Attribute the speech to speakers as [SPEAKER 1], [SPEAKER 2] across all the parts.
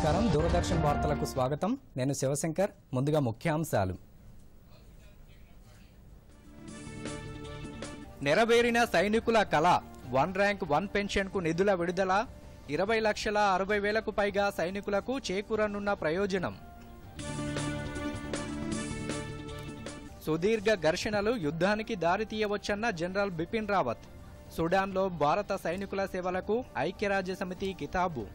[SPEAKER 1] నమస్కారం దూరదర్శన్ వార్తలకు స్వాగతం నేను శివశంకర్ ముందుగా ముఖ్యాంశాలు నెరవేరిన సైనికుల కళ వన్ ర్యాంక్ వన్ పెన్షన్ కు నిధుల విడుదల 20,60,000కు పైగా సైనికులకు చేకూరనున్న ప్రయోజనం సుదీర్ఘ ఘర్షణలు యుద్ధానికి దారితీయవచ్చన్న జనరల్ బిపిన్ రావత్ సుడాన్లో భారత సైనికుల సేవలకు ఐక్యరాజ్యసమితి కితాబు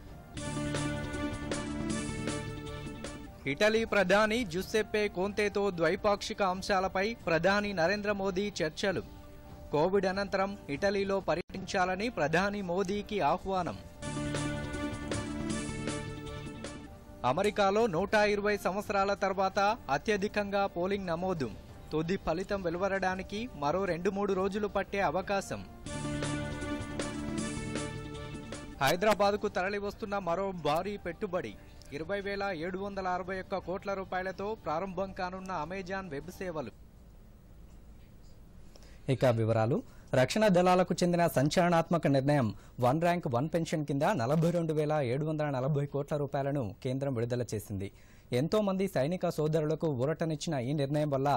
[SPEAKER 1] ఇటలీ ప్రధాని జుస్సెప్పే కోంతేతో ద్వైపాక్షిక అంశాలపై ప్రధాని నరేంద్ర మోదీ చర్చలు కోవిడ్ అనంతరం ఇటలీలో పర్యటించాలని ప్రధాని మోదీకి ఆహ్వానం అమెరికాలో 120 సంవత్సరాల తర్వాత అత్యధికంగా పోలింగ్ నమోదు తుది ఫలితం వెలువడడానికి మరో 2-3 రోజులు పట్టే అవకాశం హైదరాబాద్కు తరలివస్తున్న మరో భారీ పెట్టుబడి 20,761 కోట్ల రూపాయలతో ప్రారంభం కానున్న అమెజాన్ వెబ్ సేవలు. ఇక వివరాలు. రక్షణ దళాలకు చెందిన సంచలనాత్మక నిర్ణయం వన్ ర్యాంక్ వన్ పెన్షన్ కింద 42,740 కోట్ల రూపాయలను కేంద్రం విడుదల చేసింది. ఎంతో మంది సైనిక సోదరులకు ఊరటనిచ్చిన ఈ నిర్ణయం వల్ల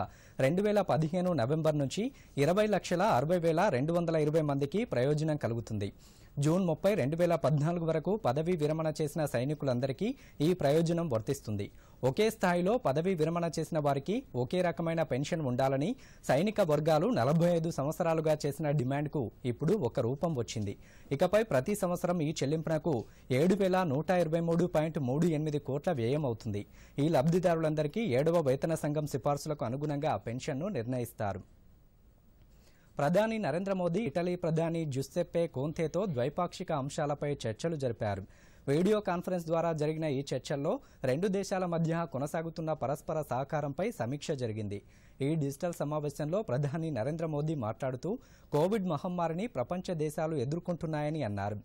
[SPEAKER 1] 2015 నవంబర్ నుంచి 20,60,220 మందికి ప్రయోజనం కలుగుతుంది. జూన్ 30, 2014 వరకు పదవీ విరమణ చేసిన సైనికులందరికీ ఈ ప్రయోజనం వర్తిస్తుంది. ఒకే స్థాయిలో పదవీ విరమణ చేసిన వారికి ఒకే రకమైన పెన్షన్ ఉండాలని సైనిక వర్గాలు 45 సంవత్సరాలుగా చేసిన డిమాండ్కు ఇప్పుడు ఒక రూపం వచ్చింది. ఇకపై ప్రతి సంవత్సరం ఈ చెల్లింపునకు 7,123.38 కోట్ల వ్యయం అవుతుంది. ఈ లబ్ధిదారులందరికీ 7వ వేతన సంఘం సిఫార్సులకు అనుగుణంగా పెన్షన్ను నిర్ణయిస్తారు. ప్రధాని నరేంద్ర మోదీ ఇటలీ ప్రధాని జుస్సెప్పే కోంతేతో ద్వైపాక్షిక అంశాలపై చర్చలు జరిపారు. వీడియో కాన్ఫరెన్స్ ద్వారా జరిగిన ఈ చర్చల్లో రెండు దేశాల మధ్య కొనసాగుతున్న పరస్పర సహకారంపై సమీక్ష జరిగింది. ఈ డిజిటల్ సమావేశంలో ప్రధాని నరేంద్ర మోదీ మాట్లాడుతూ కోవిడ్ మహమ్మారిని ప్రపంచ దేశాలు ఎదుర్కొంటున్నాయని అన్నారు.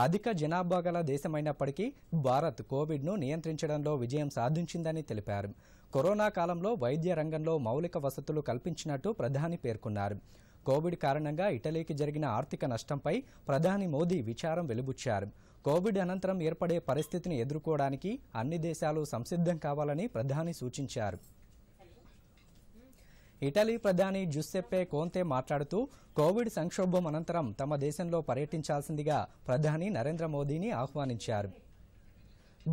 [SPEAKER 1] అధిక జనాభా గల దేశమైనప్పటికీ భారత్ కోవిడ్ను నియంత్రించడంలో విజయం సాధించిందని తెలిపారు. కరోనా కాలంలో వైద్య రంగంలో మౌలిక వసతులు కల్పించినట్టు ప్రధాని పేర్కొన్నారు. కోవిడ్ కారణంగా ఇటలీకి జరిగిన ఆర్థిక నష్టంపై ప్రధాని మోదీ విచారం వెలిబుచ్చారు. కోవిడ్ అనంతరం ఏర్పడే పరిస్థితిని ఎదుర్కోవడానికి అన్ని దేశాలు సంసిద్ధం కావాలని ప్రధాని సూచించారు. ఇటలీ ప్రధాని జుస్సెప్పే కోంతే మాట్లాడుతూ కోవిడ్ సంక్షోభం అనంతరం తమ దేశంలో పర్యటించాల్సిందిగా ప్రధాని నరేంద్ర మోదీని ఆహ్వానించారు.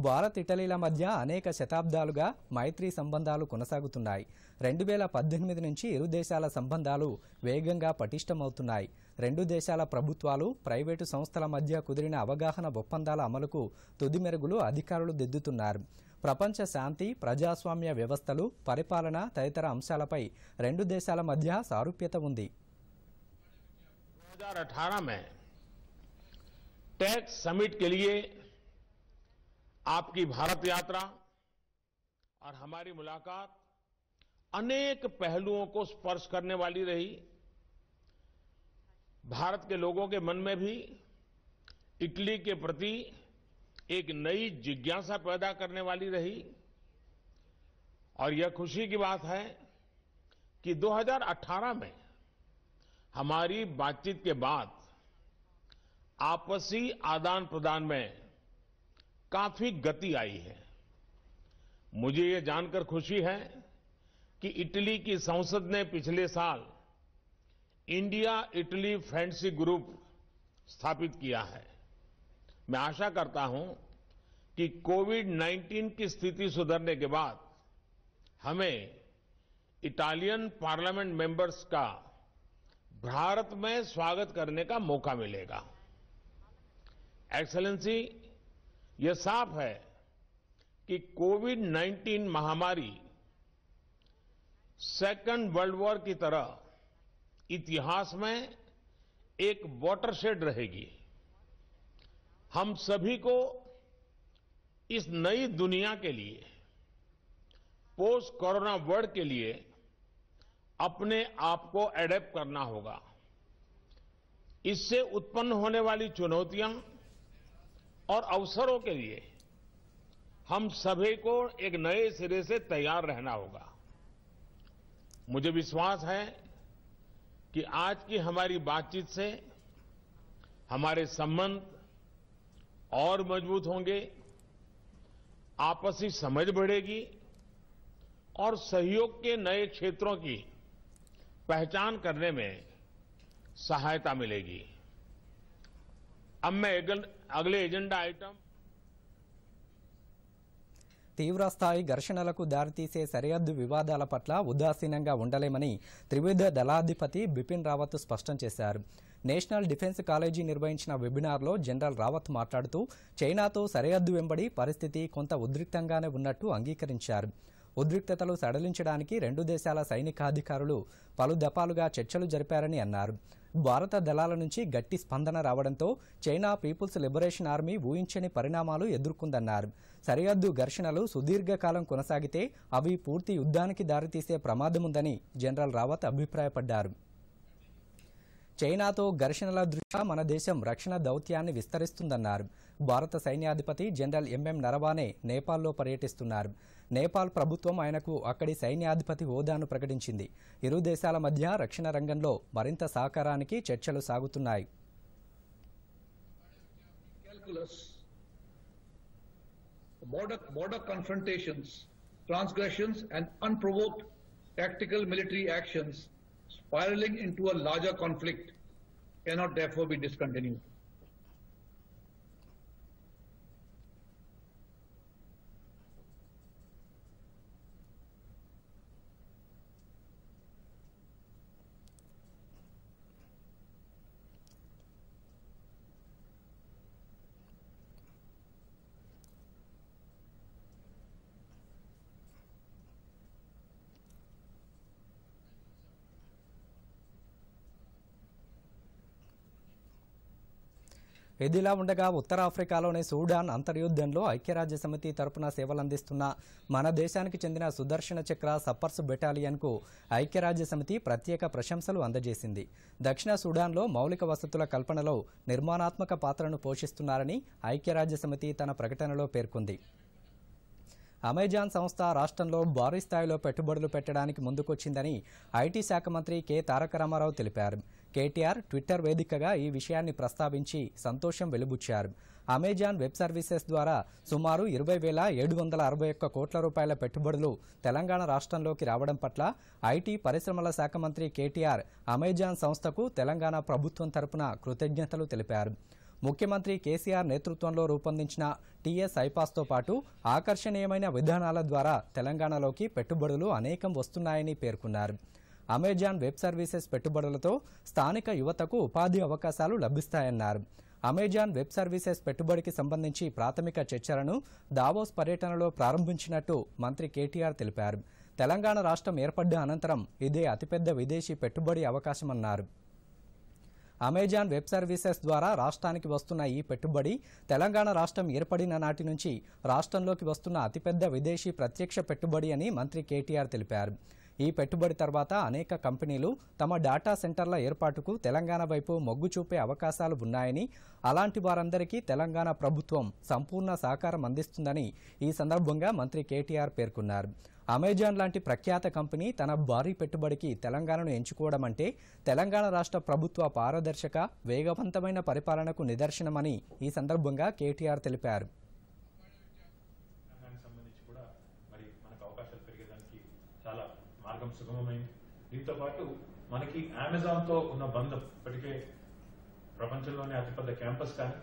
[SPEAKER 1] భారత్ ఇటలీల మధ్య అనేక శతాబ్దాలుగా మైత్రీ సంబంధాలు కొనసాగుతున్నాయి. 2018 నుంచి ఇరు దేశాల సంబంధాలు వేగంగా పటిష్టమవుతున్నాయి. రెండు దేశాల ప్రభుత్వాలు, ప్రైవేటు సంస్థల మధ్య కుదిరిన అవగాహన ఒప్పందాల అమలుకు తుది మెరుగులు అధికారులు దిద్దుతున్నారు. ప్రపంచ శాంతి, ప్రజాస్వామ్య వ్యవస్థలు, పరిపాలన తదితర అంశాలపై రెండు దేశాల మధ్య సారూప్యత ఉంది.
[SPEAKER 2] 2018 में टेक समिट के लिए आपकी भारत यात्रा और हमारी मुलाकात अनेक पहलुओं को स्पर्श करने वाली रही. भारत के लोगों के मन में भी इटली के प्रति एक नई जिज्ञासा पैदा करने वाली रही. और यह खुशी की बात है कि 2018 में हमारी बातचीत के बाद आपसी आदान प्रदान में काफी गति आई है. मुझे ये जानकर खुशी है कि इटली की संसद ने पिछले साल इंडिया इटली फ्रेंडशिप ग्रुप स्थापित किया है. मैं आशा करता हूं कि कोविड-19 की स्थिति सुधरने के बाद हमें इटालियन पार्लियामेंट मेंबर्स का भारत में स्वागत करने का मौका मिलेगा. एक्सेलेंसी, यह साफ है कि कोविड-19 महामारी सेकेंड वर्ल्ड वॉर की तरह इतिहास में एक वाटरशेड रहेगी. हम सभी को इस नई दुनिया के लिए, पोस्ट कोरोना वर्ल्ड के लिए अपने आप को एडेप्ट करना होगा. इससे उत्पन्न होने वाली चुनौतियां और अवसरों के लिए हम सभी को एक नए सिरे से तैयार रहना होगा. मुझे विश्वास है कि आज की हमारी बातचीत से हमारे संबंध और मजबूत होंगे आपसी समझ बढ़ेगी और सहयोग के नए क्षेत्रों की पहचान करने में सहायता मिलेगी। अब मैं अगले एजेंडा आइटम
[SPEAKER 1] తీవ్రస్థాయి ఘర్షణలకు దారితీసే సరిహద్దు వివాదాల పట్ల ఉదాసీనంగా ఉండలేమని త్రివిధ దళాధిపతి బిపిన్ రావత్ స్పష్టం చేశారు. నేషనల్ డిఫెన్స్ కాలేజీ నిర్వహించిన వెబినార్లో జనరల్ రావత్ మాట్లాడుతూ చైనాతో సరిహద్దు వెంబడి పరిస్థితి కొంత ఉద్రిక్తంగానే ఉన్నట్టు అంగీకరించారు. ఉద్రిక్తతలు సడలించడానికి రెండు దేశాల సైనికాధికారులు పలు దఫాలుగా చర్చలు జరిపారని అన్నారు. భారత దళాల నుంచి గట్టి స్పందన రావడంతో చైనా పీపుల్స్ లిబరేషన్ ఆర్మీ ఊహించని పరిణామాలు ఎదుర్కొందన్నారు. సరిహద్దు ఘర్షణలు సుదీర్ఘకాలం కొనసాగితే అవి పూర్తి యుద్ధానికి దారితీసే ప్రమాదముందని జనరల్ రావత్ అభిప్రాయపడ్డారు. చైనాతో ఘర్షణల దృష్ట్యా మన దేశం రక్షణ దౌత్యాన్ని విస్తరిస్తుందన్నారు. భారత సైన్యాధిపతి జనరల్ ఎంఎం నరవానే నేపాల్లో పర్యటిస్తున్నారు. నేపాల్ ప్రభుత్వం ఆయనకు అక్కడి సైన్యాధిపతి హోదాను ప్రకటించింది. ఇరు దేశాల మధ్య రక్షణ రంగంలో మరింత సహకారానికి చర్చలు సాగుతున్నాయి.
[SPEAKER 3] Border confrontations, transgressions and unprovoked tactical military actions spiraling into a larger conflict cannot therefore be discontinued.
[SPEAKER 1] ఇదిలా ఉండగా ఉత్తరాఫ్రికాలోని సూడాన్ అంతర్యుద్ధంలో ఐక్యరాజ్యసమితి తరపున సేవలందిస్తున్న మన దేశానికి చెందిన సుదర్శన చక్ర సప్పర్స్ బెటాలియన్కు ఐక్యరాజ్యసమితి ప్రత్యేక ప్రశంసలు అందజేసింది. దక్షిణ సూడాన్లో మౌలిక వసతుల కల్పనలో నిర్మాణాత్మక పాత్రను పోషిస్తున్నారని ఐక్యరాజ్యసమితి తన ప్రకటనలో పేర్కొంది. అమెజాన్ సంస్థ రాష్ట్రంలో భారీ స్థాయిలో పెట్టుబడులు పెట్టడానికి ముందుకొచ్చిందని ఐటీ శాఖ మంత్రి కె తారక రామారావు తెలిపారు. కేటీఆర్ ట్విట్టర్ వేదికగా ఈ విషయాన్ని ప్రస్తావించి సంతోషం వెలుబుచ్చారు. అమెజాన్ వెబ్ సర్వీసెస్ ద్వారా సుమారు 20,761 కోట్ల రూపాయల పెట్టుబడులు తెలంగాణ రాష్ట్రంలోకి రావడం పట్ల ఐటీ పరిశ్రమల శాఖ మంత్రి కేటీఆర్ అమెజాన్ సంస్థకు తెలంగాణ ప్రభుత్వం తరపున కృతజ్ఞతలు తెలిపారు. ముఖ్యమంత్రి కేసీఆర్ నేతృత్వంలో రూపొందించిన టీఎస్ ఐపాస్తో పాటు ఆకర్షణీయమైన విధానాల ద్వారా తెలంగాణలోకి పెట్టుబడులు అనేకం వస్తున్నాయని పేర్కొన్నారు. అమెజాన్ వెబ్ సర్వీసెస్ పెట్టుబడులతో స్థానిక యువతకు ఉపాధి అవకాశాలు లభిస్తాయన్నారు. అమెజాన్ వెబ్ సర్వీసెస్ పెట్టుబడికి సంబంధించి ప్రాథమిక చర్చలను దావోస్ పర్యటనలో ప్రారంభించినట్టు మంత్రి కేటీఆర్ తెలిపారు. తెలంగాణ రాష్ట్రం ఏర్పడ్డ అనంతరం ఇదే అతిపెద్ద విదేశీ పెట్టుబడి అవకాశమన్నారు. అమెజాన్ వెబ్ సర్వీసెస్ ద్వారా రాష్ట్రానికి వస్తున్న ఈ పెట్టుబడి తెలంగాణ రాష్ట్రం ఏర్పడిన నాటి నుంచి రాష్ట్రంలోకి వస్తున్న అతిపెద్ద విదేశీ ప్రత్యక్ష పెట్టుబడి అని మంత్రి కేటీఆర్ తెలిపారు. ఈ పెట్టుబడి తర్వాత అనేక కంపెనీలు తమ డేటా సెంటర్ల ఏర్పాటుకు తెలంగాణ వైపు మొగ్గు చూపే అవకాశాలు ఉన్నాయని, అలాంటి వారందరికీ తెలంగాణ ప్రభుత్వం సంపూర్ణ సహకారం అందిస్తుందని ఈ సందర్భంగా మంత్రి కేటీఆర్ పేర్కొన్నారు. అమెజాన్ లాంటి ప్రఖ్యాత కంపెనీ తన భారీ పెట్టుబడికి తెలంగాణను ఎంచుకోవడం అంటే తెలంగాణ రాష్ట్ర ప్రభుత్వ పారదర్శక, వేగవంతమైన పరిపాలనకు నిదర్శనమని ఈ సందర్భంగా కేటీఆర్ తెలిపారు.
[SPEAKER 4] మార్గం సుగమమైంది. దీంతో పాటు మనకి అమెజాన్ తో ఉన్న బంధం ఇప్పటికే ప్రపంచంలోనే అతిపెద్ద క్యాంపస్ కానీ,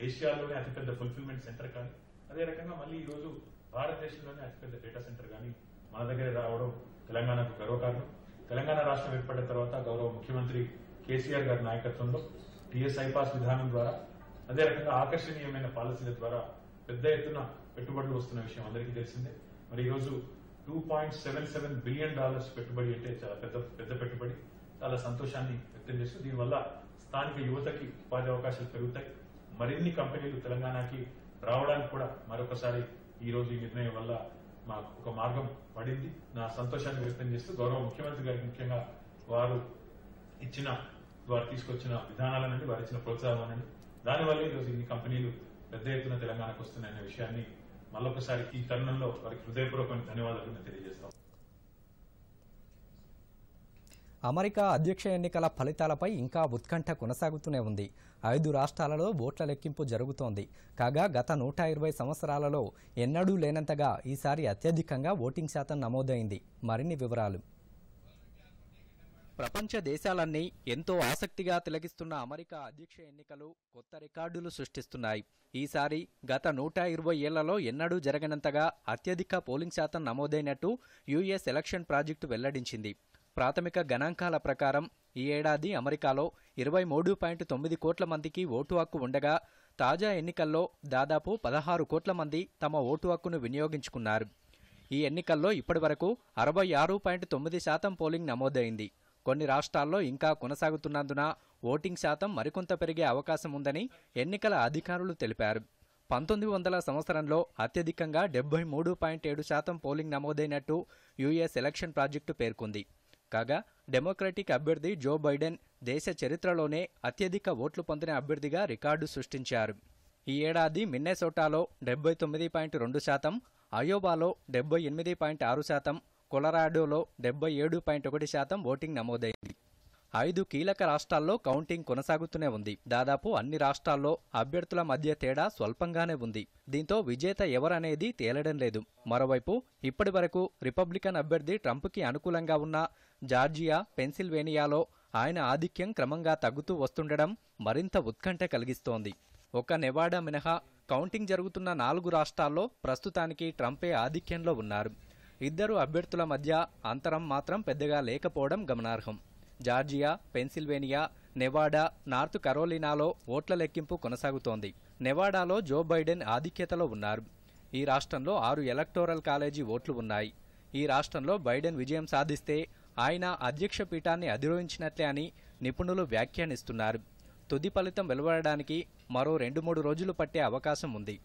[SPEAKER 4] ఏషియాలోనే అతిపెద్ద ఫుల్ఫిల్మెంట్ సెంటర్ కానీ, అదే రకంగా మళ్ళీ ఈ రోజు భారతదేశంలోనే అతిపెద్ద డేటా సెంటర్ కానీ మన దగ్గర రావడం తెలంగాణకు గర్వకారణం. తెలంగాణ రాష్ట్రం ఏర్పడిన తర్వాత గౌరవ ముఖ్యమంత్రి కేసీఆర్ గారి నాయకత్వంలో టీఎస్ ఐపాస్ విధానం ద్వారా, అదే రకంగా ఆకర్షణీయమైన పాలసీల ద్వారా పెద్ద ఎత్తున పెట్టుబడులు వస్తున్న విషయం అందరికీ తెలిసిందే. మరి ఈ రోజు $2.77 బిలియన్ పెట్టుబడి అంటే చాలా పెద్ద పెట్టుబడి. చాలా సంతోషాన్ని వ్యక్తం చేస్తూ దీనివల్ల స్థానిక యువతకి ఉపాధి అవకాశాలు పెరుగుతాయి. మరిన్ని కంపెనీలు తెలంగాణకి రావడానికి కూడా మరొకసారి ఈ రోజు ఈ నిర్ణయం వల్ల మాకు ఒక మార్గం పడింది. నా సంతోషాన్ని వ్యక్తం చేస్తూ గౌరవ ముఖ్యమంత్రి గారికి ముఖ్యంగా వారు తీసుకొచ్చిన విధానాలనండి, వారు ఇచ్చిన ప్రోత్సాహాలనండి, దానివల్ల ఈరోజు ఇన్ని కంపెనీలు పెద్ద ఎత్తున తెలంగాణకు వస్తున్నాయనే విషయాన్ని మళ్ళొకసారి ఈ తరుణంలో వారికి హృదయపూర్వకమైన ధన్యవాదాలు తెలియజేస్తాం.
[SPEAKER 1] అమెరికా అధ్యక్ష ఎన్నికల ఫలితాలపై ఇంకా ఉత్కంఠ కొనసాగుతూనే ఉంది. 5 రాష్ట్రాలలో ఓట్ల లెక్కింపు జరుగుతోంది. కాగా గత 120 సంవత్సరాలలో ఎన్నడూ లేనంతగా ఈసారి అత్యధికంగా ఓటింగ్ శాతం నమోదైంది. మరిన్ని వివరాలు. ప్రపంచ దేశాలన్నీ ఎంతో ఆసక్తిగా తిలకిస్తున్న అమెరికా అధ్యక్ష ఎన్నికలు కొత్త రికార్డులు సృష్టిస్తున్నాయి. ఈసారి గత 120 ఏళ్లలో ఎన్నడూ జరగనంతగా అత్యధిక పోలింగ్ శాతం నమోదైనట్టు యుఎస్ ఎలక్షన్ ప్రాజెక్టు వెల్లడించింది. ప్రాథమిక గణాంకాల ప్రకారం ఈ ఏడాది అమెరికాలో 23.9 కోట్ల మందికి ఓటు హక్కు ఉండగా తాజా ఎన్నికల్లో దాదాపు 16 కోట్ల మంది తమ ఓటు హక్కును వినియోగించుకున్నారు. ఈ ఎన్నికల్లో ఇప్పటివరకు 66.9% పోలింగ్ నమోదైంది. కొన్ని రాష్ట్రాల్లో ఇంకా కొనసాగుతున్నందున ఓటింగ్ శాతం మరికొంత పెరిగే అవకాశం ఉందని ఎన్నికల అధికారులు తెలిపారు. 1900 సంవత్సరంలో అత్యధికంగా 73.7% పోలింగ్ నమోదైనట్టు యుఎస్ ఎలక్షన్ ప్రాజెక్టు పేర్కొంది. కాగా డెమోక్రటిక్ అభ్యర్థి జో బైడెన్ దేశ చరిత్రలోనే అత్యధిక ఓట్లు పొందిన అభ్యర్థిగా రికార్డు సృష్టించారు. ఈ ఏడాది మిన్నెసోటాలో 79.2%, అయోవాలో 78.6%, కొలరాడోలో 77.1% ఓటింగ్ నమోదైంది. 5 కీలక రాష్ట్రాల్లో కౌంటింగ్ కొనసాగుతూనే ఉంది. దాదాపు అన్ని రాష్ట్రాల్లో అభ్యర్థుల మధ్య తేడా స్వల్పంగానే ఉంది. దీంతో విజేత ఎవరనేది తేలడం లేదు. మరోవైపు ఇప్పటి వరకు రిపబ్లికన్ అభ్యర్థి ట్రంప్కి అనుకూలంగా ఉన్న జార్జియా, పెన్సిల్వేనియాలో ఆయన ఆధిక్యం క్రమంగా తగ్గుతూ వస్తుండడం మరింత ఉత్కంఠ కలిగిస్తోంది. ఒక్క నెవాడా మినహా కౌంటింగ్ జరుగుతున్న 4 రాష్ట్రాల్లో ప్రస్తుతానికి ట్రంపే ఆధిక్యంలో ఉన్నారు. ఇద్దరు అభ్యర్థుల మధ్య అంతరం మాత్రం పెద్దగా లేకపోవడం గమనార్హం. జార్జియా, పెన్సిల్వేనియా, నెవాడా, నార్త్ కరోలినాలో ఓట్ల లెక్కింపు కొనసాగుతోంది. నెవాడాలో జో బైడెన్ ఆధిక్యతలో ఉన్నారు. ఈ రాష్ట్రంలో 6 ఎలక్టోరల్ కాలేజీ ఓట్లు ఉన్నాయి. ఈ రాష్ట్రంలో బైడెన్ విజయం సాధిస్తే ఆయన అధ్యక్ష పీఠాన్ని అధిరోహించినట్లే అని నిపుణులు వ్యాఖ్యానిస్తున్నారు. తుది ఫలితం వెలువడడానికి మరో 2-3 రోజులు పట్టే అవకాశం ఉంది.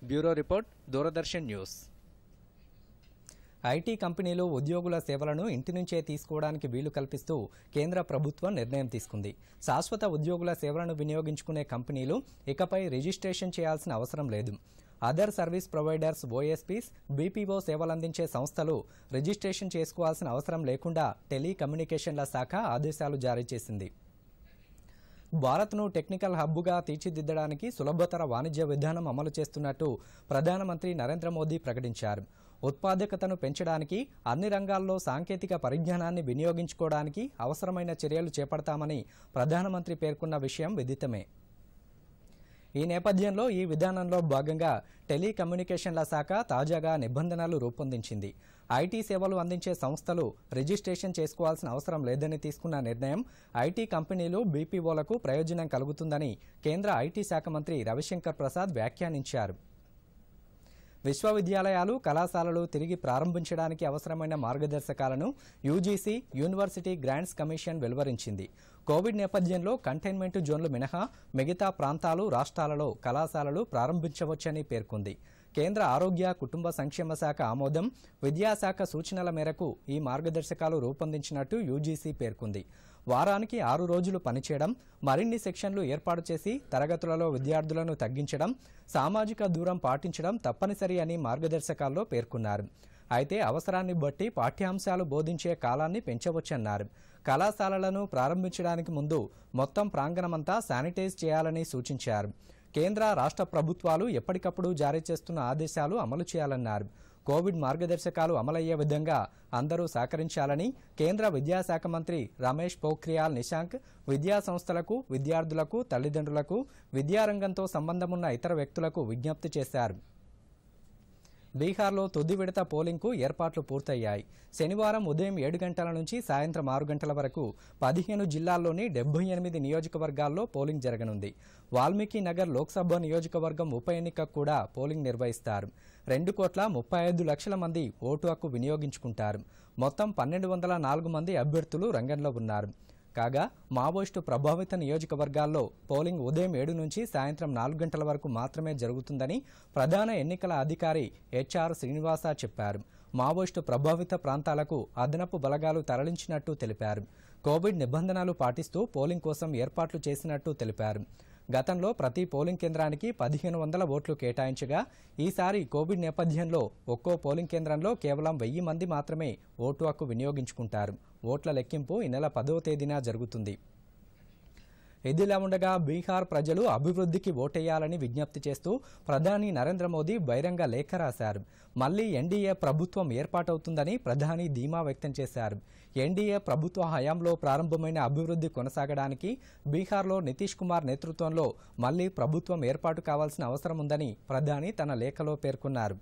[SPEAKER 1] Bureau report, Doordarshan news. IT కంపెనీలు ఉద్యోగుల సేవలను ఇంటి నుంచే తీసుకోవడానికి వీలు కల్పిస్తూ కేంద్ర ప్రభుత్వం నిర్ణయం తీసుకుంది. శాశ్వత ఉద్యోగుల సేవలను వినియోగించుకునే కంపెనీలు ఇకపై రిజిస్ట్రేషన్ చేయాల్సిన అవసరం లేదు. అదర్ సర్వీస్ ప్రొవైడర్స్ ఓఎస్పీస్, బీపీఓ సేవలందించే సంస్థలు రిజిస్ట్రేషన్ చేసుకోవాల్సిన అవసరం లేకుండా టెలికమ్యూనికేషన్ల శాఖ ఆదేశాలు జారీ చేసింది. భారత్ను టెక్నికల్ హబ్గా తీర్చిదిద్దడానికి సులభతర వాణిజ్య విధానం అమలు చేస్తున్నట్టు ప్రధానమంత్రి నరేంద్ర మోదీ ప్రకటించారు. ఉత్పాదకతను పెంచడానికి, అన్ని రంగాల్లో సాంకేతిక పరిజ్ఞానాన్ని వినియోగించుకోవడానికి అవసరమైన చర్యలు చేపడతామని ప్రధానమంత్రి పేర్కొన్న విషయం విదితమే. ఈ నేపథ్యంలో ఈ విధానంలో భాగంగా టెలికమ్యూనికేషన్ల శాఖ తాజాగా నిబంధనలు రూపొందించింది. ఐటీ సేవలు అందించే సంస్థలు రిజిస్ట్రేషన్ చేసుకోవాల్సిన అవసరం లేదని తీసుకున్న నిర్ణయం ఐటీ కంపెనీలు, బీపీఓలకు ప్రయోజనం కలుగుతుందని కేంద్ర ఐటీ శాఖ మంత్రి రవిశంకర్ ప్రసాద్ వ్యాఖ్యానించారు. విశ్వవిద్యాలయాలు, కళాశాలలు తిరిగి ప్రారంభించడానికి అవసరమైన మార్గదర్శకాలను యూజీసీ, యూనివర్సిటీ గ్రాంట్స్ కమిషన్ వెలువరించింది. కోవిడ్ నేపథ్యంలో కంటైన్మెంట్ జోన్లు మినహా మిగతా ప్రాంతాలు, రాష్ట్రాలలో కళాశాలలు ప్రారంభించవచ్చని పేర్కొంది. కేంద్ర ఆరోగ్య, కుటుంబ సంక్షేమ శాఖ ఆమోదం, విద్యాశాఖ సూచనల మేరకు ఈ మార్గదర్శకాలు రూపొందించినట్టు యూజీసీ పేర్కొంది. వారానికి 6 రోజులు పనిచేయడం, మరిన్ని సెక్షన్లు ఏర్పాటు చేసి తరగతులలో విద్యార్థులను తగ్గించడం, సామాజిక దూరం పాటించడం తప్పనిసరి అని మార్గదర్శకాల్లో పేర్కొన్నారు. అయితే అవసరాన్ని బట్టి పాఠ్యాంశాలు బోధించే కాలాన్ని పెంచవచ్చన్నారు. కళాశాలలను ప్రారంభించడానికి ముందు మొత్తం ప్రాంగణమంతా శానిటైజ్ చేయాలని సూచించారు. కేంద్ర, రాష్ట్ర ప్రభుత్వాలు ఎప్పటికప్పుడు జారీ చేస్తున్న ఆదేశాలు అమలు చేయాలన్నారు. కోవిడ్ మార్గదర్శకాలు అమలయ్యే విధంగా అందరూ సహకరించాలని కేంద్ర విద్యాశాఖ మంత్రి రమేష్ పోఖ్రియాల్ నిశాంక్ విద్యా సంస్థలకు, విద్యార్థులకు, తల్లిదండ్రులకు, విద్యారంగంతో సంబంధమున్న ఇతర వ్యక్తులకు విజ్ఞప్తి చేశారు. బీహార్లో తుది విడత పోలింగ్కు ఏర్పాట్లు పూర్తయ్యాయి. శనివారం ఉదయం 7 గంటల నుంచి సాయంత్రం 6 గంటల వరకు 15 జిల్లాల్లోని 78 నియోజకవర్గాల్లో పోలింగ్ జరగనుంది. వాల్మీకి నగర్ లోక్సభ నియోజకవర్గం ఉప ఎన్నికకు కూడా పోలింగ్ నిర్వహిస్తారు. 2,35,00,000 మంది ఓటు హక్కు వినియోగించుకుంటారు. మొత్తం 1,204 మంది అభ్యర్థులు రంగంలో ఉన్నారు. కాగా మావోయిస్టు ప్రభావిత నియోజకవర్గాల్లో పోలింగ్ ఉదయం 7 నుంచి సాయంత్రం 4 గంటల వరకు మాత్రమే జరుగుతుందని ప్రధాన ఎన్నికల అధికారి హెచ్ఆర్ శ్రీనివాస చెప్పారు. మావోయిస్టు ప్రభావిత ప్రాంతాలకు అదనపు బలగాలు తరలించినట్టు తెలిపారు. కోవిడ్ నిబంధనలు పాటిస్తూ పోలింగ్ కోసం ఏర్పాట్లు చేసినట్టు తెలిపారు. గతంలో ప్రతి పోలింగ్ కేంద్రానికి 1500 ఓట్లు కేటాయించగా ఈసారి కోవిడ్ నేపథ్యంలో ఒక్కో పోలింగ్ కేంద్రంలో కేవలం 1000 మంది మాత్రమే ఓటు హక్కు వినియోగించుకుంటారు. ఓట్ల లెక్కింపు ఈ నెల 10వ తేదీన జరుగుతుంది. ఇదిలా ఉండగా బీహార్ ప్రజలు అభివృద్ధికి ఓటేయాలని విజ్ఞప్తి చేస్తూ ప్రధాని నరేంద్ర మోదీ బహిరంగ లేఖ రాశారు. మళ్లీ ఎన్డీఏ ప్రభుత్వం ఏర్పాటవుతుందని ప్రధాని ధీమా వ్యక్తం చేశారు. ఎన్డీఏ ప్రభుత్వ హయాంలో ప్రారంభమైన అభివృద్ధి కొనసాగడానికి బీహార్లో నితీష్ కుమార్ నేతృత్వంలో మళ్లీ ప్రభుత్వం ఏర్పాటు కావాల్సిన అవసరం ఉందని ప్రధాని తన లేఖలో పేర్కొన్నారు.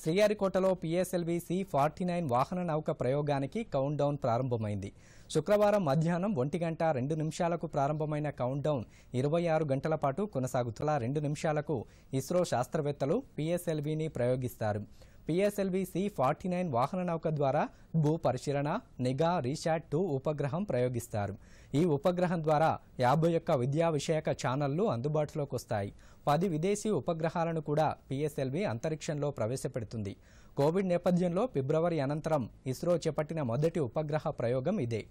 [SPEAKER 1] శ్రీహరికోటలో PSLV C-49 వాహన నౌక ప్రయోగానికి కౌంట్ డౌన్ ప్రారంభమైంది. శుక్రవారం మధ్యాహ్నం 1:02 ప్రారంభమైన కౌంట్ డౌన్ 26 గంటల పాటు కొనసాగుతున్న 2 నిమిషాలకు ఇస్రో శాస్త్రవేత్తలు PSLVని ప్రయోగిస్తారు. PSLV C-49 వాహన నౌక ద్వారా భూ పరిశీలన, నిఘా, రీశాట్-2 ఉపగ్రహం ప్రయోగిస్తారు. ఈ ఉపగ్రహం ద్వారా 51 విద్యా విషయక ఛానళ్లు అందుబాటులోకి వస్తాయి. 10 విదేశీ ఉపగ్రహాలను కూడా PSLV అంతరిక్షంలో ప్రవేశపెడుతుంది. కోవిడ్ నేపథ్యంలో ఫిబ్రవరి అనంతరం ఇస్రో చేపట్టిన మొదటి ఉపగ్రహ ప్రయోగం ఇదే.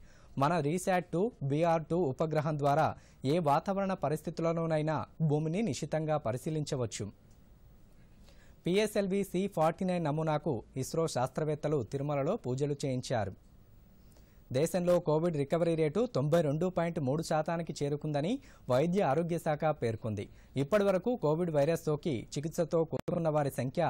[SPEAKER 1] మన రీశాట్-2 BR-2 ఉపగ్రహం ద్వారా ఏ వాతావరణ పరిస్థితుల్లోనైనా భూమిని నిశితంగా పరిశీలించవచ్చు. PSLV C-49 నమూనాకు ఇస్రో శాస్త్రవేత్తలు తిరుమలలో పూజలు చేయించారు. దేశంలో కోవిడ్ రికవరీ రేటు 92.3% చేరుకుందని వైద్య ఆరోగ్య శాఖ పేర్కొంది. ఇప్పటి వరకు కోవిడ్ వైరస్ సోకి చికిత్సతో కోలుకున్న వారి సంఖ్య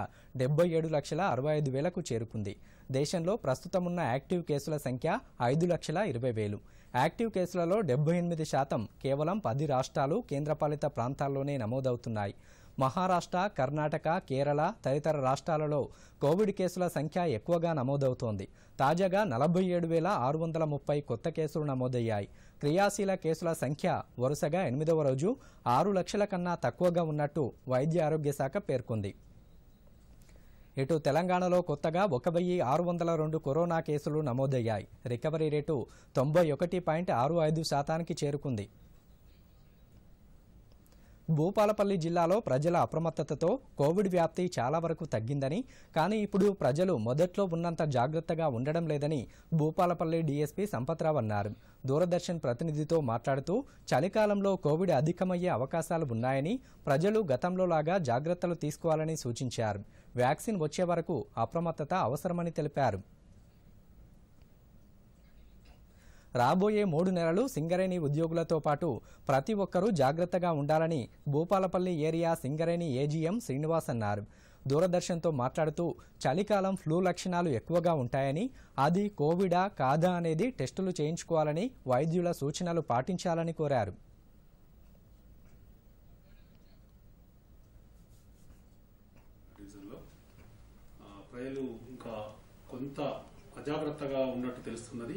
[SPEAKER 1] 77,65,000కు చేరుకుంది. దేశంలో ప్రస్తుతమున్న యాక్టివ్ కేసుల సంఖ్య 5,20,000. యాక్టివ్ కేసులలో 78% కేవలం 10 రాష్ట్రాలు, కేంద్రపాలిత ప్రాంతాల్లోనే నమోదవుతున్నాయి. మహారాష్ట్ర, కర్ణాటక, కేరళ తదితర రాష్ట్రాలలో కోవిడ్ కేసుల సంఖ్య ఎక్కువగా నమోదవుతోంది. తాజాగా 47,630 కొత్త కేసులు నమోదయ్యాయి. క్రియాశీల కేసుల సంఖ్య వరుసగా 8వ రోజు 6 లక్షల కన్నా తక్కువగా ఉన్నట్టు వైద్య ఆరోగ్య శాఖ పేర్కొంది. ఇటు తెలంగాణలో కొత్తగా 1,602 కరోనా కేసులు నమోదయ్యాయి. రికవరీ రేటు 91.65%కి చేరుకుంది. భూపాలపల్లి జిల్లాలో ప్రజల అప్రమత్తతతో కోవిడ్ వ్యాప్తి చాలా వరకు తగ్గిందని, కానీ ఇప్పుడు ప్రజలు మొదట్లో ఉన్నంత జాగ్రత్తగా ఉండడం లేదని భూపాలపల్లి డీఎస్పీ సంపత్రావు అన్నారు. దూరదర్శన్ ప్రతినిధితో మాట్లాడుతూ చలికాలంలో కోవిడ్ అధికమయ్యే అవకాశాలు ఉన్నాయని, ప్రజలు గతంలో లాగా జాగ్రత్తలు తీసుకోవాలని సూచించారు. వ్యాక్సిన్ వచ్చే వరకు అప్రమత్తత అవసరమని తెలిపారు. రాబోయే 3 నెలలు సింగరేణి ఉద్యోగులతో పాటు ప్రతి ఒక్కరూ జాగ్రత్తగా ఉండాలని భూపాలపల్లి ఏరియా సింగరేణి ఏజీఎం శ్రీనివాస్ అన్నారు. దూరదర్శన్తో మాట్లాడుతూ చలికాలం ఫ్లూ లక్షణాలు ఎక్కువగా ఉంటాయని, అది కోవిడా కాదా అనేది టెస్టులు చేయించుకోవాలని, వైద్యుల సూచనలు పాటించాలని కోరారు.
[SPEAKER 5] ప్రజలు ఇంకా కొంత అజాగ్రత్తగా ఉన్నట్టు తెలుస్తున్నది.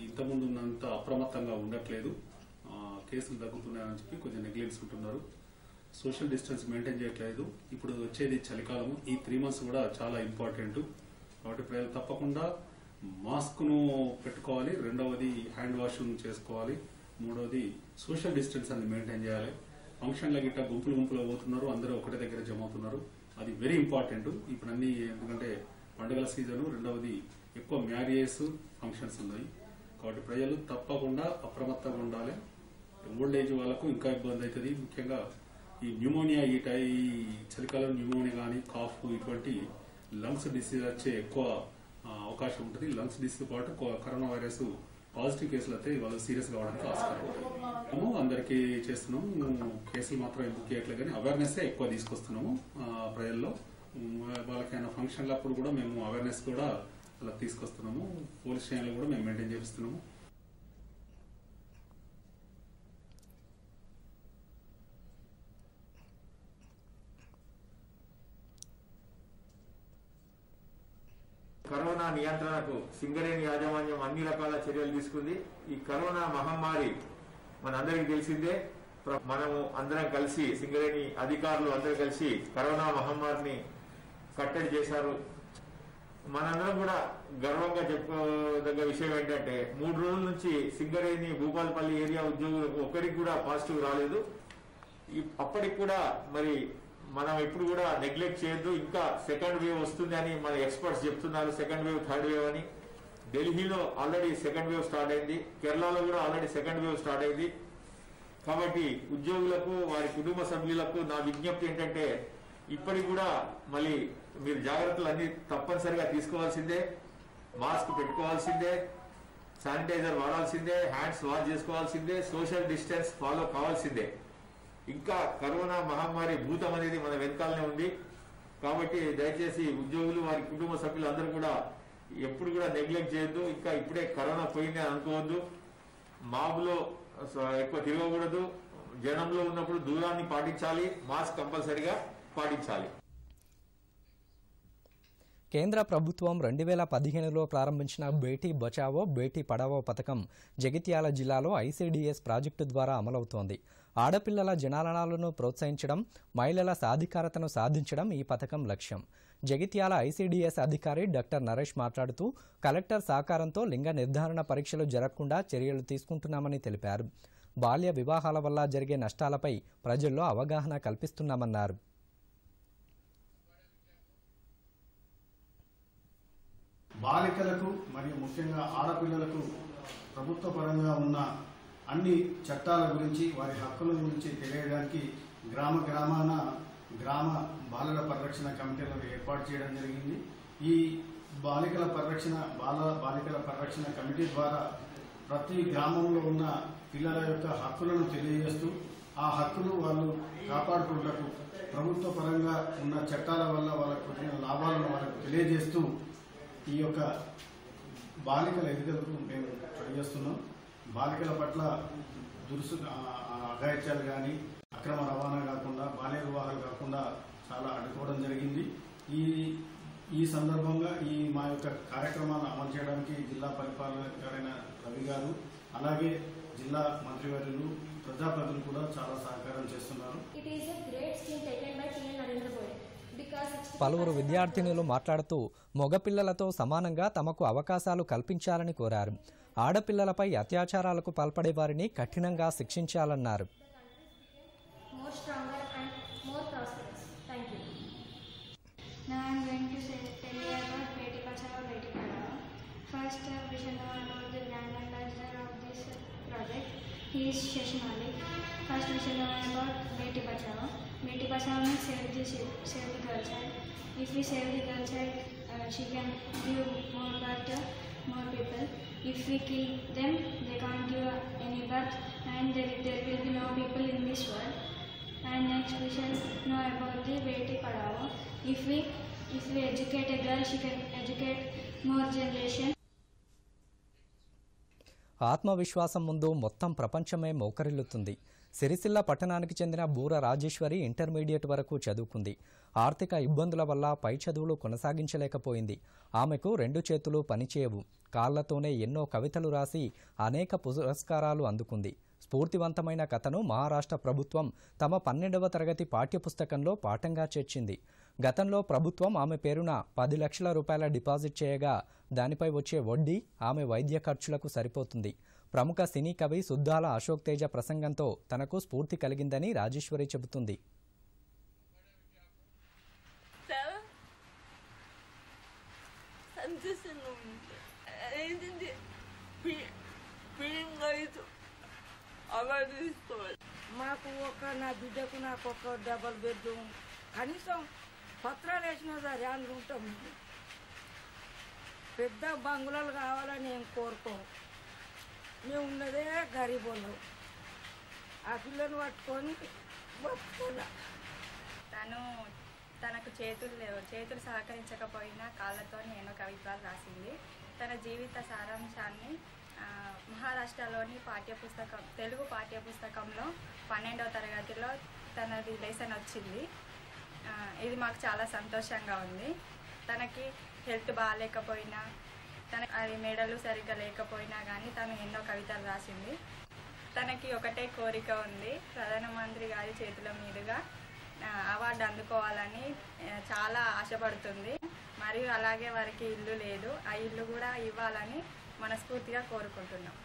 [SPEAKER 5] ఇంతకుముందు ఉన్నంత అప్రమత్తంగా ఉండట్లేదు. కేసులు తగ్గుతున్నాయని చెప్పి కొంచెం నెగ్లెన్స్ ఉంటున్నారు. సోషల్ డిస్టెన్స్ మెయింటైన్ చేయట్లేదు. ఇప్పుడు వచ్చేది చలికాలము. ఈ 3 months కూడా చాలా ఇంపార్టెంట్. కాబట్టి ప్రజలు తప్పకుండా మాస్క్ను పెట్టుకోవాలి. రెండవది హ్యాండ్ వాష్ చేసుకోవాలి. మూడవది సోషల్ డిస్టెన్స్ అని మెయింటైన్ చేయాలి. ఫంక్షన్ల గిట్ట గుంపులు పోతున్నారు, అందరూ ఒకటే దగ్గర జమ అవుతున్నారు. అది వెరీ ఇంపార్టెంట్ ఇప్పుడు అన్ని. ఎందుకంటే పండుగల సీజను, రెండవది ఎక్కువ మ్యారేజెస్ ఫంక్షన్స్ ఉన్నాయి. కాబట్టి ప్రజలు తప్పకుండా అప్రమత్తంగా ఉండాలి. ఓల్డ్ ఏజ్ వాళ్ళకు ఇంకా ఇబ్బంది అవుతుంది. ముఖ్యంగా ఈ న్యూమోనియా, ఈ చలికాలం న్యూమోనియా కానీ, కాఫ్, ఇటువంటి లంగ్స్ డిసీజ్ వచ్చే ఎక్కువ అవకాశం ఉంటుంది. లంగ్స్ డిసీజ్ పాటు కరోనా వైరస్ పాజిటివ్ కేసులు అయితే వాళ్ళు సీరియస్ కావడానికి ఆస్కారం ఉంటుంది. అందరికీ చేస్తున్నాము. కేసులు మాత్రం ఎందుకు చేయట్లేదు కానీ అవేర్నెస్ ఎక్కువ తీసుకొస్తున్నాము ప్రజల్లో. వాళ్ళకైనా ఫంక్షన్లప్పుడు కూడా మేము అవేర్నెస్ కూడా అలా తీసుకొస్తున్నాము. పోలీస్ స్టేషన్లో కూడా మేము మెయింటైన్ చేస్తున్నాము.
[SPEAKER 6] కరోనా నియంత్రణకు సింగరేణి యాజమాన్యం అన్ని రకాల చర్యలు తీసుకుంది. ఈ కరోనా మహమ్మారి మనందరికీ తెలిసిందే. మనము అందరం కలిసి, సింగరేణి అధికారులు అందరూ కలిసి కరోనా మహమ్మారిని కట్టడి చేశారు. మనందరం కూడా గర్వంగా చెప్పుకోదగ్గ విషయం ఏంటంటే 3 రోజుల నుంచి సింగరేణి భూపాలపల్లి ఏరియా ఉద్యోగులు ఒక్కరికి కూడా పాజిటివ్ రాలేదు. అప్పటికి కూడా మరి మనం ఎప్పుడు కూడా నెగ్లెక్ట్ చేయొద్దు. ఇంకా సెకండ్ వేవ్ వస్తుంది అని మన ఎక్స్పర్ట్స్ చెప్తున్నారు. సెకండ్ వేవ్, థర్డ్ వేవ్ అని. ఢిల్లీలో ఆల్రెడీ సెకండ్ వేవ్ స్టార్ట్ అయింది. కేరళలో కూడా ఆల్రెడీ సెకండ్ వేవ్ స్టార్ట్ అయింది. కాబట్టి ఉద్యోగులకు వారి కుటుంబ సభ్యులకు నా విజ్ఞప్తి ఏంటంటే ఇప్పటికి కూడా మళ్ళీ మీరు జాగ్రత్తలు అన్ని తప్పనిసరిగా తీసుకోవాల్సిందే, మాస్క్ పెట్టుకోవాల్సిందే, శానిటైజర్ వాడాల్సిందే, హ్యాండ్స్ వాష్ చేసుకోవాల్సిందే, సోషల్ డిస్టెన్స్ ఫాలో కావాల్సిందే. ఇంకా కరోనా మహమ్మారి భూతం అనేది మన వెనకాలనే ఉంది. కాబట్టి దయచేసి ఉద్యోగులు వారి కుటుంబ సభ్యులు అందరూ కూడా ఎప్పుడు కూడా నెగ్లెక్ట్ చేయొద్దు. ఇంకా ఇప్పుడే కరోనా పోయింది అనుకోవద్దు. మాబులో ఎక్కువ తిరగకూడదు. జనంలో ఉన్నప్పుడు దూరాన్ని పాటించాలి, మాస్క్ కంపల్సరిగా పాటించాలి.
[SPEAKER 1] కేంద్ర ప్రభుత్వం 2015లో ప్రారంభించిన బేటీ బచావో బేటీ పడావో పథకం జగిత్యాల జిల్లాలో ఐసీడీఎస్ ప్రాజెక్టు ద్వారా అమలవుతోంది. ఆడపిల్లల జననాలను ప్రోత్సహించడం, మహిళల సాధికారతను సాధించడం ఈ పథకం లక్ష్యం. జగిత్యాల ఐసీడీఎస్ అధికారి డాక్టర్ నరేష్ మాట్లాడుతూ కలెక్టర్ సహకారంతో లింగ నిర్ధారణ పరీక్షలు జరగకుండా చర్యలు తీసుకుంటున్నామని తెలిపారు. బాల్య వివాహాల వల్ల జరిగే నష్టాలపై ప్రజల్లో అవగాహన కల్పిస్తున్నామన్నారు.
[SPEAKER 7] బాలికలకు మరియు ముఖ్యంగా ఆడపిల్లలకు ప్రభుత్వ పరంగా ఉన్న అన్ని చట్టాల గురించి, వారి హక్కుల గురించి తెలియడానికి గ్రామాన గ్రామ బాలల పరిరక్షణ కమిటీలను ఏర్పాటు చేయడం జరిగింది. ఈ బాలికల పరిరక్షణ కమిటీ ద్వారా ప్రతి గ్రామంలో ఉన్న పిల్లల యొక్క హక్కులను తెలియజేస్తూ ఆ హక్కులు వాళ్ళు కాపాడుకుంటూ ప్రభుత్వ పరంగా ఉన్న చట్టాల వల్ల వాళ్ళకు వచ్చిన లాభాలను వాళ్ళకు తెలియజేస్తూ ఈ యొక్క బాలికల ఎదుగుదలకు మేము తెలియజేస్తున్నాం. బాలికల పట్ల అఘాయిత్యాలు కానీ, అక్రమ రవాణా కాకుండా, బాల్య వివాహాలు కాకుండా చాలా అడ్డుకోవడం జరిగింది. ఈ సందర్భంగా మా యొక్క కార్యక్రమాలను అమలు చేయడానికి జిల్లా పరిపాలన రవి గారు, అలాగే జిల్లా మంత్రివర్యులు, ప్రజాప్రతినిధులు కూడా చాలా సహకారం చేస్తున్నారు.
[SPEAKER 1] పలువురు విద్యార్థినులు మాట్లాడుతూ మగపిల్లలతో సమానంగా తమకు అవకాశాలు కల్పించాలని కోరారు. ఆడపిల్లలపై అత్యాచారాలకు పాల్పడే వారిని కఠినంగా శిక్షించాలన్నారు.
[SPEAKER 8] Beti Bachao means save the girl child. If we save the girl child, she can give more birth to more people. If we kill them, they can't give any birth, and there will be no people in this world. And next we shall know about the Beti Padhao. If we educate a girl, she can educate more generation.
[SPEAKER 1] ఆత్మవిశ్వాసం ముందు మొత్తం ప్రపంచమే మోకరిల్లుతుంది. సిరిసిల్ల పట్టణానికి చెందిన బూర Rajeshwari intermediate వరకు చదువుకుంది. ఆర్థిక ఇబ్బందుల వల్ల పై చదువులు కొనసాగించలేకపోయింది. ఆమెకు 2 చేతులు పనిచేయవు. కాళ్లతోనే ఎన్నో కవితలు రాసి అనేక పురస్కారాలు అందుకుంది. స్ఫూర్తివంతమైన కథను మహారాష్ట్ర ప్రభుత్వం తమ 12వ తరగతి పాఠ్యపుస్తకంలో పాఠంగా చేర్చింది. గతంలో ప్రభుత్వం ఆమె పేరున 10 లక్షల రూపాయల డిపాజిట్ చేయగా దానిపై వచ్చే వడ్డీ ఆమె వైద్య ఖర్చులకు సరిపోతుంది. ప్రముఖ సినీ కవి సుద్దాల అశోక్ తేజ ప్రసంగంతో తనకు స్ఫూర్తి కలిగిందని రాజేశ్వరి చెబుతుంది.
[SPEAKER 9] మాకు నా బిడ్డకు నాకు ఒక డబల్ బెడ్రూమ్ కనీసం పత్రాలు వేసినా సరే అందులో ఉంటాం. పెద్ద బంగుళాలు కావాలని ఏం కోరుకోం. మేము ఉన్నదే గరీబోళ్ళు. ఆ పిల్లని పట్టుకొని బతుకున్నా.
[SPEAKER 10] తనకు చేతులు సహకరించకపోయినా కాళ్ళతో ఎన్నో కవిత్వాలు రాసింది. తన జీవిత సారాంశాన్ని మహారాష్ట్రలోని తెలుగు పాఠ్యపుస్తకంలో 12వ తరగతిలో తనది లెసన్ వచ్చింది. ఇది మాకు చాలా సంతోషంగా ఉంది. తనకి హెల్త్ బాగాలేకపోయినా, అది మెడలు సరిగ్గా లేకపోయినా కానీ తను ఎన్నో కవితలు రాసింది. తనకి ఒకటే కోరిక ఉంది, ప్రధానమంత్రి గారి చేతుల మీదుగా అవార్డు అందుకోవాలని చాలా ఆశపడుతుంది. మరియు అలాగే వారికి ఇల్లు లేదు, ఆ ఇల్లు కూడా ఇవ్వాలని మనస్ఫూర్తిగా కోరుకుంటున్నాం.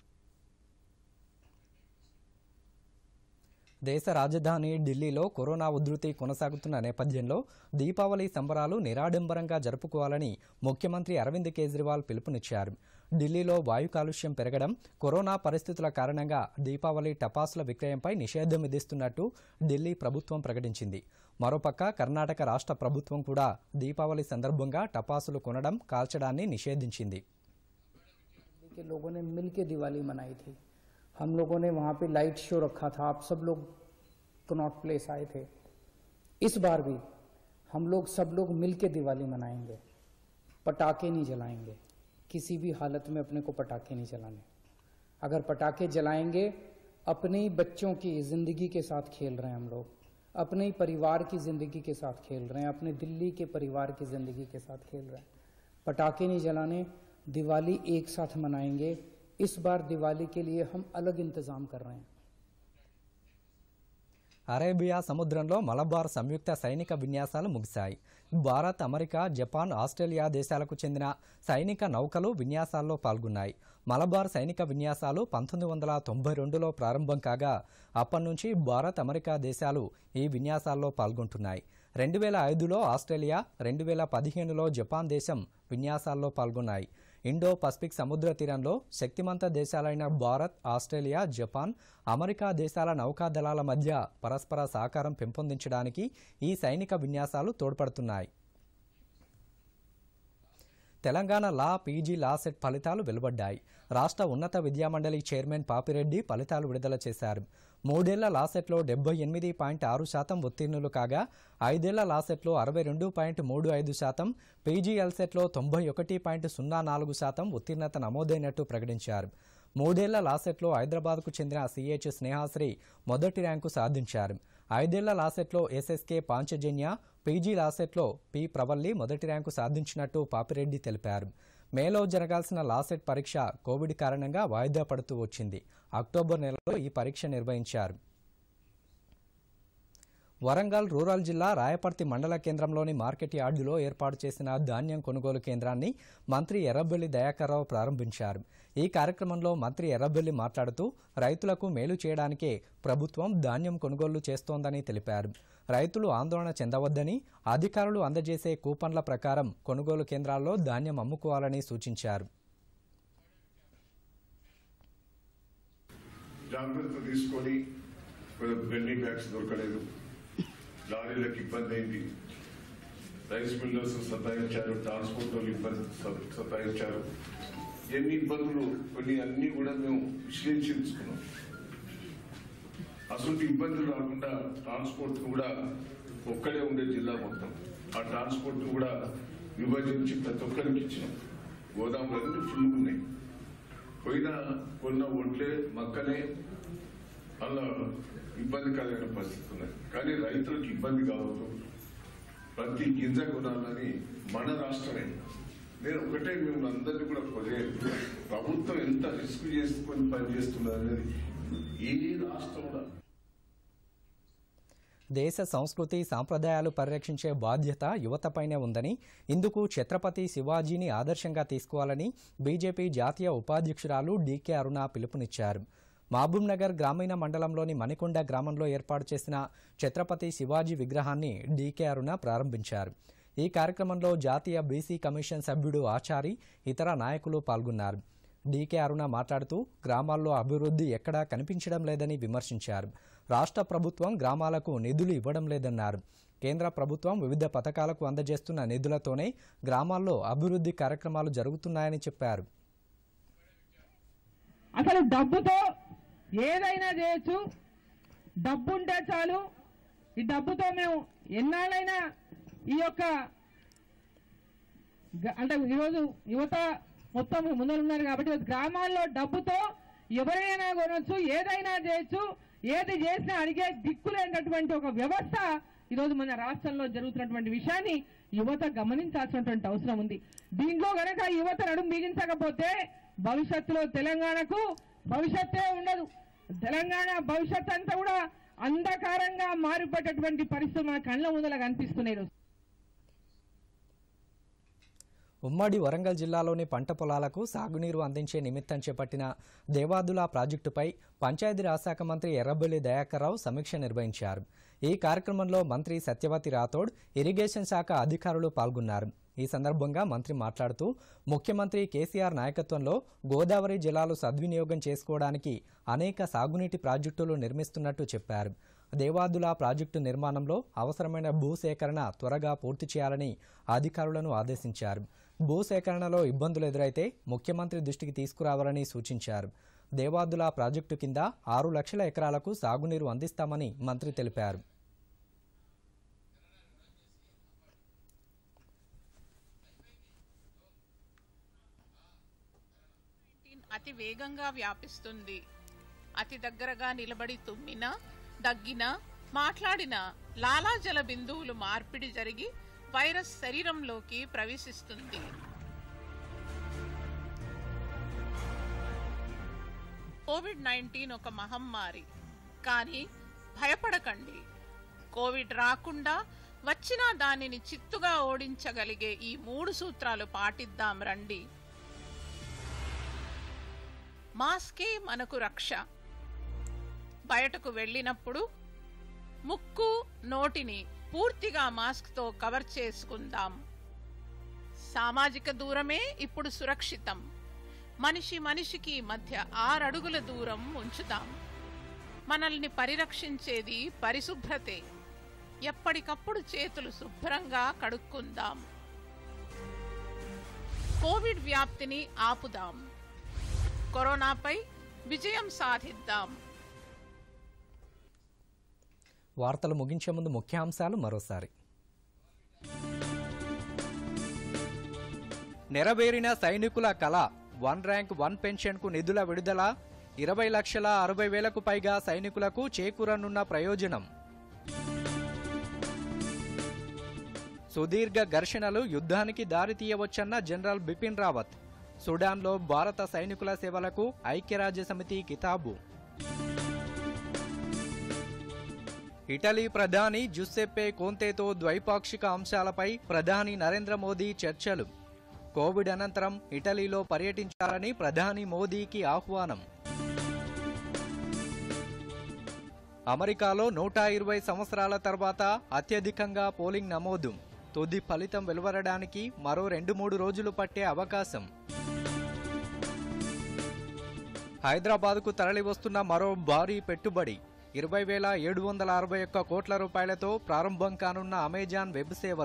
[SPEAKER 1] దేశ రాజధాని ఢిల్లీలో కరోనా ఉధృతి కొనసాగుతున్న నేపథ్యంలో దీపావళి సంబరాలు నిరాడంబరంగా జరుపుకోవాలని ముఖ్యమంత్రి అరవింద్ కేజ్రీవాల్ పిలుపునిచ్చారు. ఢిల్లీలో వాయు కాలుష్యం పెరగడం, కరోనా పరిస్థితుల కారణంగా దీపావళి టపాసుల విక్రయంపై నిషేధం విధిస్తున్నట్టు ఢిల్లీ ప్రభుత్వం ప్రకటించింది. మరోపక్క కర్ణాటక రాష్ట్ర ప్రభుత్వం కూడా దీపావళి సందర్భంగా టపాసులు కొనడం, కాల్చడాన్ని నిషేధించింది.
[SPEAKER 11] लोगों ने मिलकर दिवाली मनाई थी. हम लोगों ने वहाँ पे लाइट शो रखा था. आप सब लोग कनॉट प्लेस आए थे. इस बार भी हम लोग सब लोग मिलकर दिवाली मनाएंगे. पटाखे नहीं जलाएंगे. किसी भी हालत में अपने को पटाखे नहीं जलाने. अगर पटाखे जलाएंगे अपने ही बच्चों की जिंदगी के साथ खेल रहे हैं हम लोग. अपने ही परिवार की जिंदगी के साथ खेल रहे हैं. अपने दिल्ली के परिवार की जिंदगी के साथ खेल रहे हैं. पटाखे नहीं जलाने. दिवाली एक साथ मनाएंगे. इस बार दिवाली के लिए हम अलग इंतजाम कर रहे हैं.
[SPEAKER 1] అరేబియా సముద్రంలో మలబార్ సంయుక్త సైనిక విన్యాసాలు ముగిశాయి. భారత్, అమెరికా, జపాన్, ఆస్ట్రేలియా దేశాలకు చెందిన సైనిక నౌకలు విన్యాసాల్లో పాల్గొన్నాయి. మలబార్ సైనిక విన్యాసాలు 1992లో ప్రారంభం కాగా అప్పటి నుంచి భారత్, అమెరికా దేశాలు ఈ విన్యాసాల్లో పాల్గొంటున్నాయి. 2005లో ఆస్ట్రేలియా, 2015లో జపాన్ దేశం విన్యాసాల్లో పాల్గొన్నాయి. ఇండో పసిఫిక్ సముద్ర తీరంలో శక్తిమంత దేశాలైన భారత్, ఆస్ట్రేలియా, జపాన్, అమెరికా దేశాల నౌకాదళాల మధ్య పరస్పర సహకారం పెంపొందించడానికి ఈ సైనిక విన్యాసాలు తోడ్పడుతున్నాయి. తెలంగాణ లా పీజీ లా సెట్ ఫలితాలు వెలువడ్డాయి. రాష్ట్ర ఉన్నత విద్యామండలి చైర్మన్ పాపిరెడ్డి ఫలితాలు విడుదల చేశారు. 3 ఏళ్ల లాసెట్లో 78.6% ఉత్తీర్ణులు కాగా 5 ఏళ్ల లాసెట్లో 62.35%, పీజీఎల్సెట్లో 91.04% ఉత్తీర్ణత నమోదైనట్టు ప్రకటించారు. 3 ఏళ్ల లాసెట్లో హైదరాబాద్కు చెందిన సిహెచ్ స్నేహాశ్రీ మొదటి ర్యాంకు సాధించారు. 5 ఏళ్ల లాసెట్లో ఎస్ఎస్కే పాంచజన్య, పీజీ లాసెట్లో పి ప్రవల్లి మొదటి ర్యాంకు సాధించినట్టు పాపిరెడ్డి తెలిపారు. మేలో జరగాల్సిన లాసెట్ పరీక్ష కోవిడ్ కారణంగా వాయిదా పడుతూ వచ్చింది. అక్టోబర్ నెలలో ఈ పరీక్ష నిర్వహించారు. వరంగల్ రూరల్ జిల్లా రాయపర్తి మండల కేంద్రంలోని మార్కెట్ యార్డులో ఏర్పాటు చేసిన ధాన్యం కొనుగోలు కేంద్రాన్ని మంత్రి ఎర్రబెల్లి దయాకర్రావు ప్రారంభించారు. ఈ కార్యక్రమంలో మంత్రి ఎర్రబెల్లి మాట్లాడుతూ రైతులకు మేలు చేయడానికే ప్రభుత్వం ధాన్యం కొనుగోలు చేస్తోందని తెలిపారు. రైతులు ఆందోళన చెందవద్దని, అధికారులు అందజేసే కూపన్ల ప్రకారం కొనుగోలు కేంద్రాల్లో ధాన్యం అమ్ముకోవాలని సూచించారు.
[SPEAKER 12] జాగ్రత్త తీసుకొని బెండింగ్ బ్యాగ్స్ దొరకలేదు, లారీలకు ఇబ్బంది అయింది, రైస్ మిల్లర్స్ సతాయించారు, ట్రాన్స్పోర్ట్ వాళ్ళు ఇబ్బంది సతాయించారు. ఎన్ని ఇబ్బందులు కొన్ని అన్ని కూడా మేము విశ్లేషించుకున్నాం. అసలు ఇబ్బందులు రాకుండా ట్రాన్స్పోర్ట్ కూడా ఒక్కడే ఉండే జిల్లా మొత్తం ఆ ట్రాన్స్పోర్ట్ కూడా విభజించి ప్రతి ఒక్కరికి ఇచ్చినాం. గోదాములన్నీ ఫుల్ ఉన్నాయి. కొన్న ఒంట్లే మక్కనే అలా ఇబ్బందికరమైన పరిస్థితి ఉన్నాయి. కానీ రైతులకు ఇబ్బంది కావద్దు, ప్రతి గింజ కొనాలని మన రాష్ట్రమే. నేను ఒకటే మేము అందరినీ కూడా ప్రభుత్వం ఎంత రిస్క్ చేసుకొని పనిచేస్తున్నారు అనేది ఏ రాష్ట్రం కూడా.
[SPEAKER 1] దేశ సంస్కృతి సాంప్రదాయాలు పరిరక్షించే బాధ్యత యువతపైనే ఉందని, ఇందుకు ఛత్రపతి శివాజీని ఆదర్శంగా తీసుకోవాలని బీజేపీ జాతీయ ఉపాధ్యక్షురాలు డీకే అరుణ పిలుపునిచ్చారు. మహబూబ్నగర్ గ్రామీణ మండలంలోని మణికొండ గ్రామంలో ఏర్పాటు చేసిన ఛత్రపతి శివాజీ విగ్రహాన్ని డీకే అరుణ ప్రారంభించారు. ఈ కార్యక్రమంలో జాతీయ బీసీ కమిషన్ సభ్యుడు ఆచారి, ఇతర నాయకులు పాల్గొన్నారు. డీకే అరుణ మాట్లాడుతూ గ్రామాల్లో అభివృద్ధి ఎక్కడా కనిపించడం లేదని విమర్శించారు. రాష్ట్ర ప్రభుత్వం గ్రామాలకు నిధులు ఇవ్వడం లేదన్నారు. కేంద్ర ప్రభుత్వం వివిధ పథకాలకు అందజేస్తున్న నిధులతోనే గ్రామాల్లో అభివృద్ధి కార్యక్రమాలు జరుగుతున్నాయని చెప్పారు.
[SPEAKER 13] అసలు డబ్బుతో ఏదైనా చేయొచ్చు, డబ్బు ఉంటే చాలు. ఈ డబ్బుతో మేము ఎన్నాళ్ళైనా ఈ యొక్క అంటే ఈరోజు యువత మొత్తం ముందరున్నారు కాబట్టి గ్రామాల్లో డబ్బుతో ఎవరైనా కొనొచ్చు, ఏదైనా చేయొచ్చు. ఏది చేసినా అడిగే దిక్కులేనటువంటి ఒక వ్యవస్థ ఈరోజు మన రాష్ట్రంలో జరుగుతున్నటువంటి విషయాన్ని యువత గమనించాల్సినటువంటి అవసరం ఉంది. దీంట్లో గనక యువత నడుము బిగించకపోతే భవిష్యత్తులో తెలంగాణకు భవిష్యత్తే ఉండదు. తెలంగాణ భవిష్యత్ అంతా కూడా అంధకారంగా మారిపోయేటటువంటి పరిస్థితులు మన కళ్ళ ముందర కనిపిస్తున్నాయి.
[SPEAKER 1] ఉమ్మడి వరంగల్ జిల్లాలోని పంట పొలాలకు సాగునీరు అందించే నిమిత్తం చేపట్టిన దేవాదుల ప్రాజెక్టుపై పంచాయతీరాజ్ శాఖ మంత్రి ఎర్రబెల్లి దయాకర్రావు సమీక్ష నిర్వహించారు. ఈ కార్యక్రమంలో మంత్రి సత్యవతి రాథోడ్, ఇరిగేషన్ శాఖ అధికారులు పాల్గొన్నారు. ఈ సందర్భంగా మంత్రి మాట్లాడుతూ ముఖ్యమంత్రి కేసీఆర్ నాయకత్వంలో గోదావరి జలాలు సద్వినియోగం చేసుకోవడానికి అనేక సాగునీటి ప్రాజెక్టులు నిర్మిస్తున్నట్టు చెప్పారు. దేవాదుల ప్రాజెక్టు నిర్మాణంలో అవసరమైన భూసేకరణ త్వరగా పూర్తి చేయాలని అధికారులను ఆదేశించారు. భూసేకరణలో ఇబ్బందులు ఎదురైతే ముఖ్యమంత్రి దృష్టికి తీసుకురావాలని సూచించారు. దేవాదుల ప్రాజెక్టు కింద 6 లక్షల ఎకరాలకు సాగునీరు అందిస్తామని మంత్రి తెలిపారు.
[SPEAKER 14] అతి వేగంగా వ్యాపిస్తుంది. అతి దగ్గరగా నిలబడి తుమ్మినా, దగ్గినా, మాట్లాడినా లాలాజల బిందువులు మార్పిడి జరిగి వైరస్ శరీరంలోకి ప్రవేశిస్తుంది. కోవిడ్-19 ఒక మహమ్మారి, కానీ భయపడకండి. కోవిడ్ రాకుండా వచ్చినా దానిని చిత్తుగా ఓడించగలిగే ఈ 3 సూత్రాలు పాటిద్దాం రండి. మాస్కే మనకు రక్ష. బయటకు వెళ్ళినప్పుడు ముక్కు, నోటిని పూర్తిగా మాస్క్తో కవర్ చేసుకుందాం. సామాజిక దూరమే ఇప్పుడు సురక్షితం. మనిషి మనిషికి మధ్య 6 అడుగుల దూరం ఉంచుదాం. మనల్ని పరిరక్షించేది పరిశుభ్రతే. ఎప్పటికప్పుడు చేతులు శుభ్రంగా కడుక్కుందాం. కోవిడ్ వ్యాప్తిని ఆపుదాం. కరోనాపై విజయం సాధిద్దాం.
[SPEAKER 1] వార్తలు ముగించే ముందు ముఖ్యాంశాలు మరోసారి. నెరవేరిన సైనికుల కళ. 1 ర్యాంక్ 1 పెన్షన్కు నిధుల విడుదల. 20,60,000కు పైగా సైనికులకు చేకూరనున్న ప్రయోజనం. సుదీర్ఘ ఘర్షణలు యుద్ధానికి దారితీయవచ్చన్న జనరల్ బిపిన్ రావత్. సుడాన్లో భారత సైనికుల సేవలకు ఐక్యరాజ్యసమితి కితాబు. ఇటలీ ప్రధాని జుస్సెప్పే కోంతేతో ద్వైపాక్షిక అంశాలపై ప్రధాని నరేంద్ర మోదీ చర్చలు. కోవిడ్ అనంతరం ఇటలీలో పర్యటించాలని ప్రధాని మోదీకి ఆహ్వానం. అమెరికాలో 120 సంవత్సరాల తర్వాత అత్యధికంగా పోలింగ్ నమోదు. తుది ఫలితం వెలువడడానికి మరో 2-3 రోజులు పట్టే అవకాశం. హైదరాబాద్కు తరలివస్తున్న మరో భారీ పెట్టుబడి. 20,761 కోట్ల రూపాయలతో ప్రారంభం కానున్న అమెజాన్ వెబ్ సేవలు.